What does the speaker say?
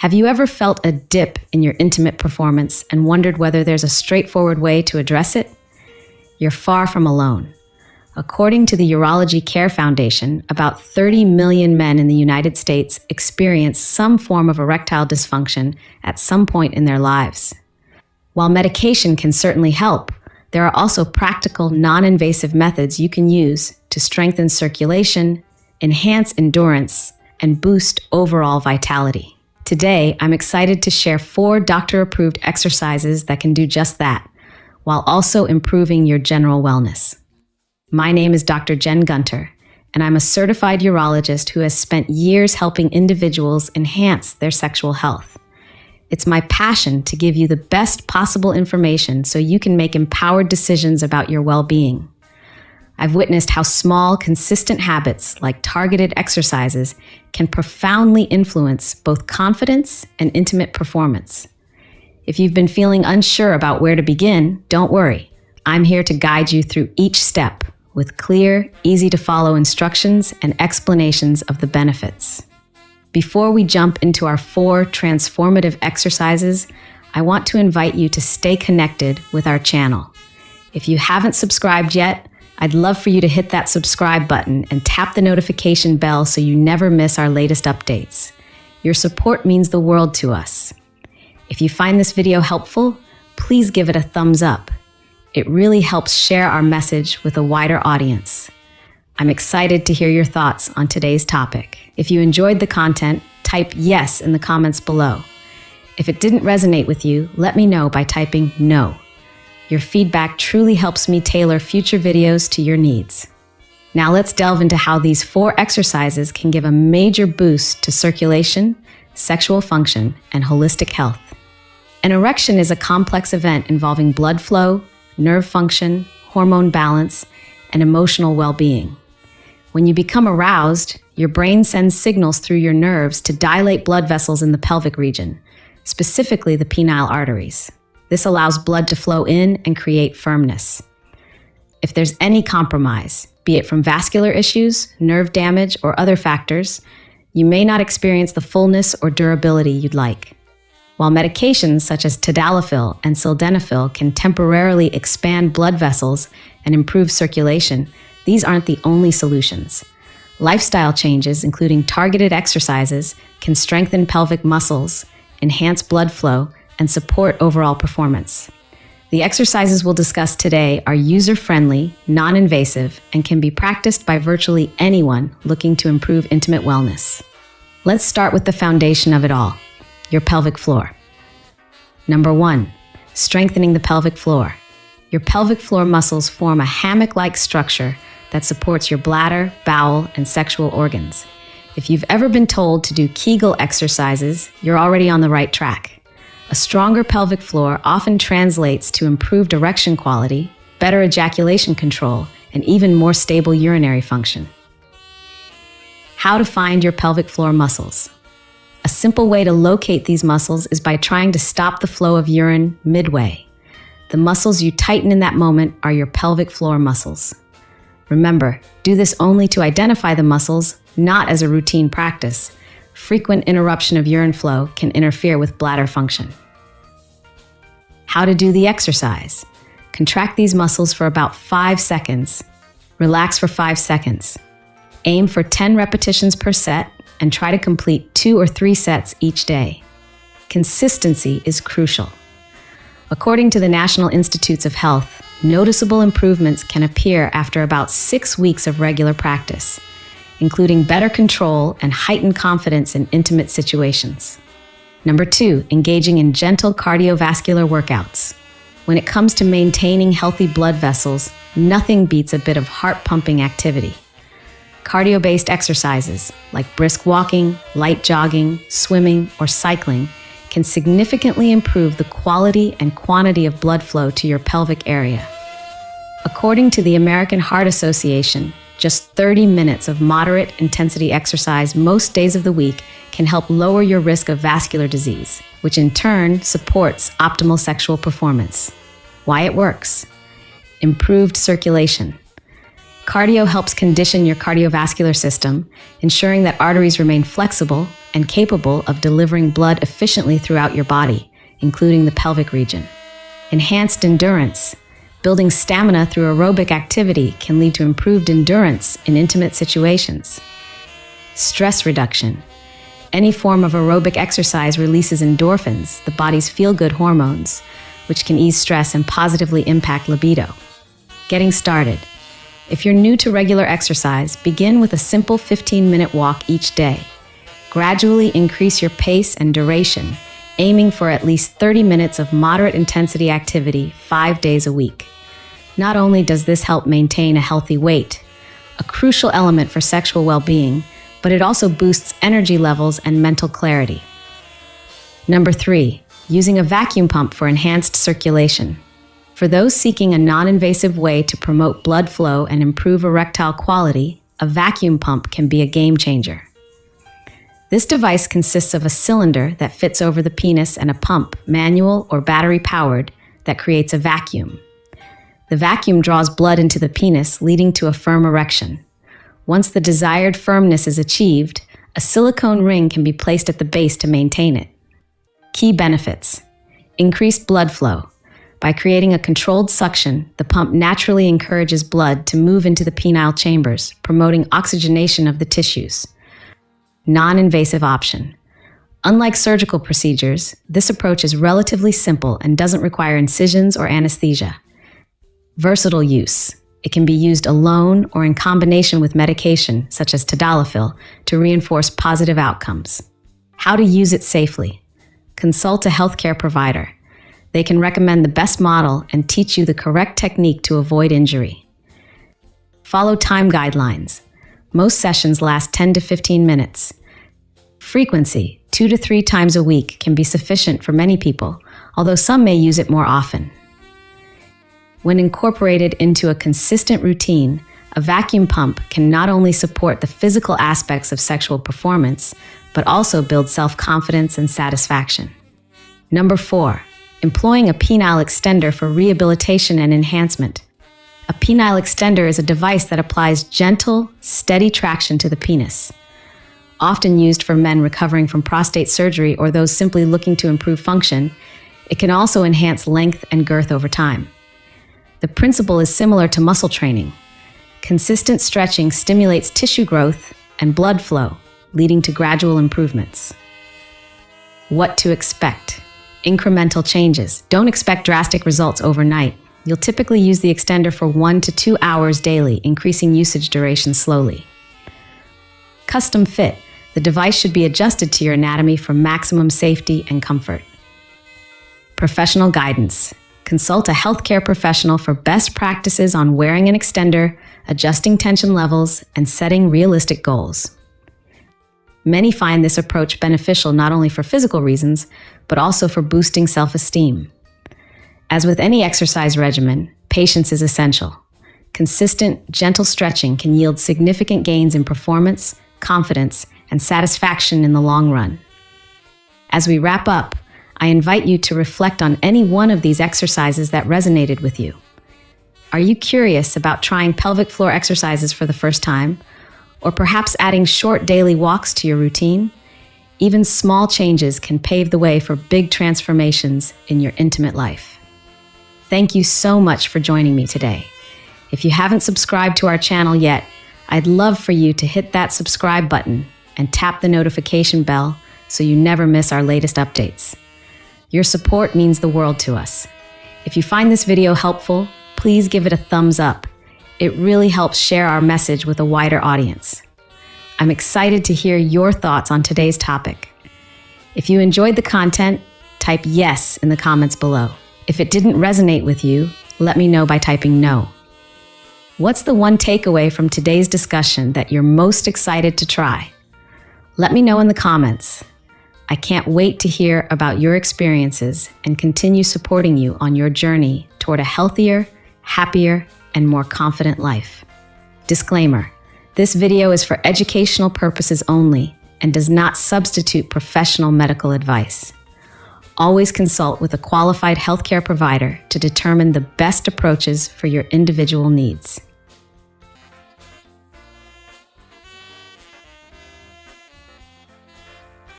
Have you ever felt a dip in your intimate performance and wondered whether there's a straightforward way to address it? You're far from alone. According to the Urology Care Foundation, about 30 million men in the United States experience some form of erectile dysfunction at some point in their lives. While medication can certainly help, there are also practical, non-invasive methods you can use to strengthen circulation, enhance endurance, and boost overall vitality. Today, I'm excited to share 4 doctor-approved exercises that can do just that, while also improving your general wellness. My name is Dr. Jen Gunter, and I'm a certified urologist who has spent years helping individuals enhance their sexual health. It's my passion to give you the best possible information so you can make empowered decisions about your well-being. I've witnessed how small, consistent habits like targeted exercises can profoundly influence both confidence and intimate performance. If you've been feeling unsure about where to begin, don't worry. I'm here to guide you through each step with clear, easy-to-follow instructions and explanations of the benefits. Before we jump into our 4 transformative exercises, I want to invite you to stay connected with our channel. If you haven't subscribed yet, I'd love for you to hit that subscribe button and tap the notification bell so you never miss our latest updates. Your support means the world to us. If you find this video helpful, please give it a thumbs up. It really helps share our message with a wider audience. I'm excited to hear your thoughts on today's topic. If you enjoyed the content, type yes in the comments below. If it didn't resonate with you, let me know by typing no. Your feedback truly helps me tailor future videos to your needs. Now let's delve into how these 4 exercises can give a major boost to circulation, sexual function, and holistic health. An erection is a complex event involving blood flow, nerve function, hormone balance, and emotional well-being. When you become aroused, your brain sends signals through your nerves to dilate blood vessels in the pelvic region, specifically the penile arteries. This allows blood to flow in and create firmness. If there's any compromise, be it from vascular issues, nerve damage, or other factors, you may not experience the fullness or durability you'd like. While medications such as tadalafil and sildenafil can temporarily expand blood vessels and improve circulation, these aren't the only solutions. Lifestyle changes, including targeted exercises, can strengthen pelvic muscles, enhance blood flow, and support overall performance. The exercises we'll discuss today are user-friendly, non-invasive, and can be practiced by virtually anyone looking to improve intimate wellness. Let's start with the foundation of it all, your pelvic floor. Number 1, strengthening the pelvic floor. Your pelvic floor muscles form a hammock-like structure that supports your bladder, bowel, and sexual organs. If you've ever been told to do Kegel exercises, you're already on the right track. A stronger pelvic floor often translates to improved erection quality, better ejaculation control, and even more stable urinary function. How to find your pelvic floor muscles. A simple way to locate these muscles is by trying to stop the flow of urine midway. The muscles you tighten in that moment are your pelvic floor muscles. Remember, do this only to identify the muscles, not as a routine practice. Frequent interruption of urine flow can interfere with bladder function. How to do the exercise. Contract these muscles for about 5 seconds. Relax for 5 seconds. Aim for 10 repetitions per set and try to complete 2 or 3 sets each day. Consistency is crucial. According to the National Institutes of Health, noticeable improvements can appear after about 6 weeks of regular practice, including better control and heightened confidence in intimate situations. Number 2, engaging in gentle cardiovascular workouts. When it comes to maintaining healthy blood vessels, nothing beats a bit of heart-pumping activity. Cardio-based exercises like brisk walking, light jogging, swimming, or cycling can significantly improve the quality and quantity of blood flow to your pelvic area. According to the American Heart Association, just 30 minutes of moderate intensity exercise most days of the week can help lower your risk of vascular disease, which in turn supports optimal sexual performance. Why it works. Improved circulation. Cardio helps condition your cardiovascular system, ensuring that arteries remain flexible and capable of delivering blood efficiently throughout your body, including the pelvic region. Enhanced endurance. Building stamina through aerobic activity can lead to improved endurance in intimate situations. Stress reduction. Any form of aerobic exercise releases endorphins, the body's feel-good hormones, which can ease stress and positively impact libido. Getting started. If you're new to regular exercise, begin with a simple 15-minute walk each day. Gradually increase your pace and duration, aiming for at least 30 minutes of moderate intensity activity 5 days a week. Not only does this help maintain a healthy weight, a crucial element for sexual well-being, but it also boosts energy levels and mental clarity. Number 3, using a vacuum pump for enhanced circulation. For those seeking a non-invasive way to promote blood flow and improve erectile quality, a vacuum pump can be a game changer. This device consists of a cylinder that fits over the penis and a pump, manual or battery-powered, that creates a vacuum. The vacuum draws blood into the penis, leading to a firm erection. Once the desired firmness is achieved, a silicone ring can be placed at the base to maintain it. Key benefits. Increased blood flow. By creating a controlled suction, the pump naturally encourages blood to move into the penile chambers, promoting oxygenation of the tissues. Non-invasive option. Unlike surgical procedures, this approach is relatively simple and doesn't require incisions or anesthesia. Versatile use. It can be used alone or in combination with medication, such as tadalafil, to reinforce positive outcomes. How to use it safely. Consult a healthcare provider. They can recommend the best model and teach you the correct technique to avoid injury. Follow time guidelines. Most sessions last 10 to 15 minutes. Frequency, 2 to 3 times a week, can be sufficient for many people, although some may use it more often. When incorporated into a consistent routine, a vacuum pump can not only support the physical aspects of sexual performance, but also build self-confidence and satisfaction. Number 4, employing a penile extender for rehabilitation and enhancement. A penile extender is a device that applies gentle, steady traction to the penis. Often used for men recovering from prostate surgery or those simply looking to improve function, it can also enhance length and girth over time. The principle is similar to muscle training. Consistent stretching stimulates tissue growth and blood flow, leading to gradual improvements. What to expect? Incremental changes. Don't expect drastic results overnight. You'll typically use the extender for 1 to 2 hours daily, increasing usage duration slowly. Custom fit. The device should be adjusted to your anatomy for maximum safety and comfort. Professional guidance. Consult a healthcare professional for best practices on wearing an extender, adjusting tension levels, and setting realistic goals. Many find this approach beneficial not only for physical reasons, but also for boosting self-esteem. As with any exercise regimen, patience is essential. Consistent, gentle stretching can yield significant gains in performance, confidence, and satisfaction in the long run. As we wrap up, I invite you to reflect on any one of these exercises that resonated with you. Are you curious about trying pelvic floor exercises for the first time, or perhaps adding short daily walks to your routine? Even small changes can pave the way for big transformations in your intimate life. Thank you so much for joining me today. If you haven't subscribed to our channel yet, I'd love for you to hit that subscribe button and tap the notification bell so you never miss our latest updates. Your support means the world to us. If you find this video helpful, please give it a thumbs up. It really helps share our message with a wider audience. I'm excited to hear your thoughts on today's topic. If you enjoyed the content, type yes in the comments below. If it didn't resonate with you, let me know by typing no. What's the one takeaway from today's discussion that you're most excited to try? Let me know in the comments. I can't wait to hear about your experiences and continue supporting you on your journey toward a healthier, happier, and more confident life. Disclaimer: this video is for educational purposes only and does not substitute professional medical advice. Always consult with a qualified healthcare provider to determine the best approaches for your individual needs.